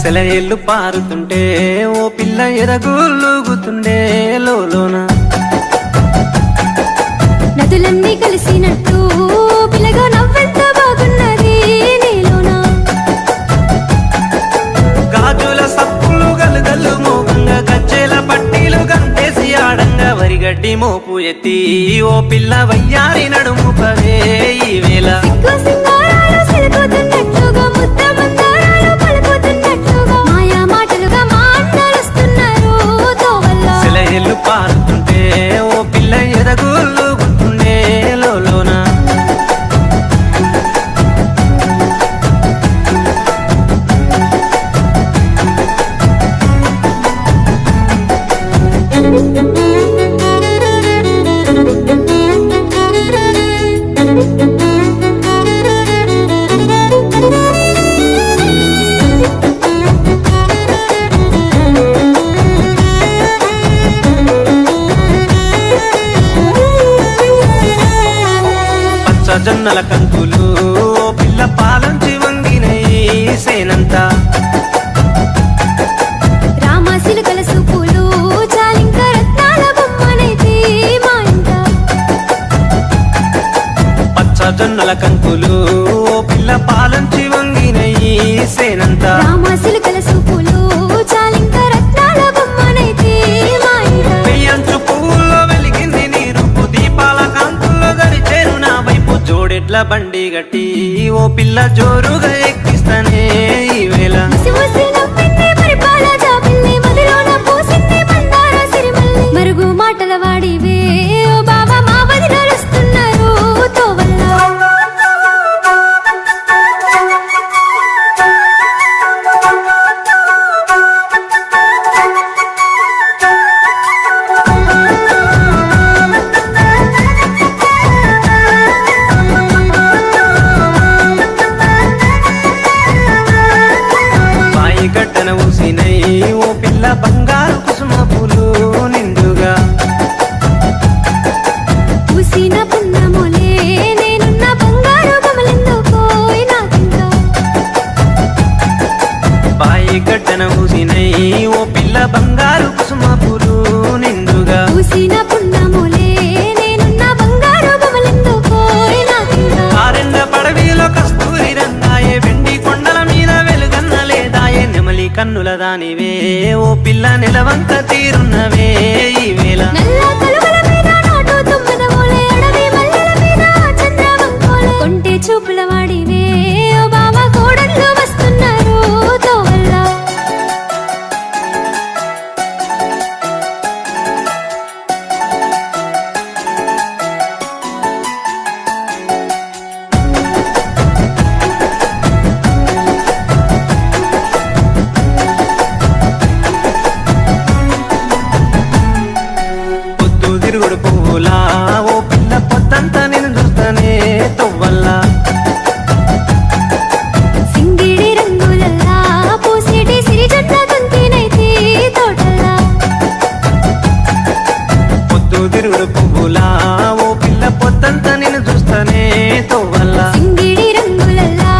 సెలయేళ్ళు పారుతుంటే ఓ పిల్ల ఎదగులుగుతుండే లోన నదులన్నీ కలిసినట్టు పిల్లగా నవ్వెంత బాగున్నది నీలోన గాజుల సప్పులు గలుగల్లు మోగంగా గజ్జెల పట్టీలు గంతేసి ఆడంగా వరిగడ్డి మోపు ఎత్తి ఓ పిల్ల వయ్యారి నడుము పవే ఈ వేళ సిగ్గు సింగారాలు సిలుకుతున్నట్లుగా ముద్ద మందారాలు పలుకుతున్నట్లుగా మాయా మాటలుగా మా అన్నలుస్తున్నారు తోవల్ల సెలయేళ్ళు పారుతుంటే ఓ పిల్ల ఎదగులుగుతుండే లోన జొన్నల కంకులు పిల్ల పాలంచి వంగినయి సేనంతా రామాసిలుకల సూపులు చాలింక రత్నాల బొమ్మనైతే మా ఇంట పచ్చ జొన్నల కంకులు పిల్ల పాలంచి వంగినయి సేనంతా రామాసిలుకల సూపులు చాలింక రత్నాల బొమ్మనైతే మా ఇంట పెయ్యంచు పువ్వుల్లో వెలిగింది నీ రూపు దీపాల కాంతుల్లో గరిచేరు నా వైపు జోడెట్ల బండి గట్టి ఓ పిల్ల జోరుగా ఎక్కిస్తానే ఈ వేళ ముసిముసి నవ్వింది పరిపాల జాబిల్లి మదిలోన పూసింది మందార సిరిమల్లి మరుగు మాటల వాడివే ఓ బావ మా వదిలేస్తున్నారు తోవల్ల బాయి గడ్డన ఊసినై ఓ పిల్ల బంగారు కుసుమ పూలు నిండుగా పూసిన పున్నములే నేనున్న బంగారు బొమ్మలెందుకో నాకింకా బాయి గడ్డన ఊసినై ఓ పిల్ల బంగారు కుసుమ పూలు నిండుగా పూసిన పున్నములే నేనున్న బంగారు బొమ్మలెందుకో నాకింకా ఆరెండ పడవిలో కస్తూరి రంగాయే వెండి కొండల మీద వెలుగన్న లేదాయే నెమలి కన్నుల దానివే ఓ పిల్ల నిలవంక తీరున్నవే ఈ వేళ నల్ల కలువల మీద నాటు తుమ్మెద మోలే అడవి మల్లెల మీద చంద్రవంకోలే కొంటె చూపుల వాడివే ఓ బావ కోడళ్ళు వస్తున్నారు తోవల్ల పొద్దు తిరుగుడు పువ్వులా ఓ పిల్ల పొద్దంతా నేను చూస్తానే తొవ్వల్లా సింగిడి రంగులల్లా పూసేటి సిరిజంట తంతినైతే తోటల్లా పొద్దు తిరుగుడు పువ్వులా ఓ పిల్ల పొద్దంతా నేను చూస్తానే తొవ్వల్లా సింగిడి రంగులల్లా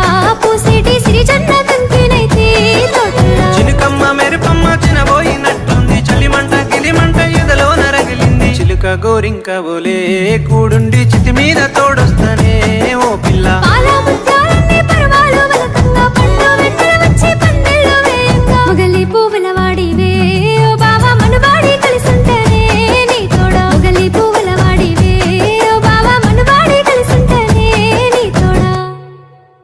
పూసేటి సిరిజంట తంతినైతే తోటల్లా చినుకమ్మ మెరుపమ్మ చినబోయినట్టుంది చలిమంట గిలిమంట ఎదలో నరగిలింది చిలుక గోరింక బోలే కూడుండి చితి మీద తోడొస్తానే ఓ పిల్ల పాల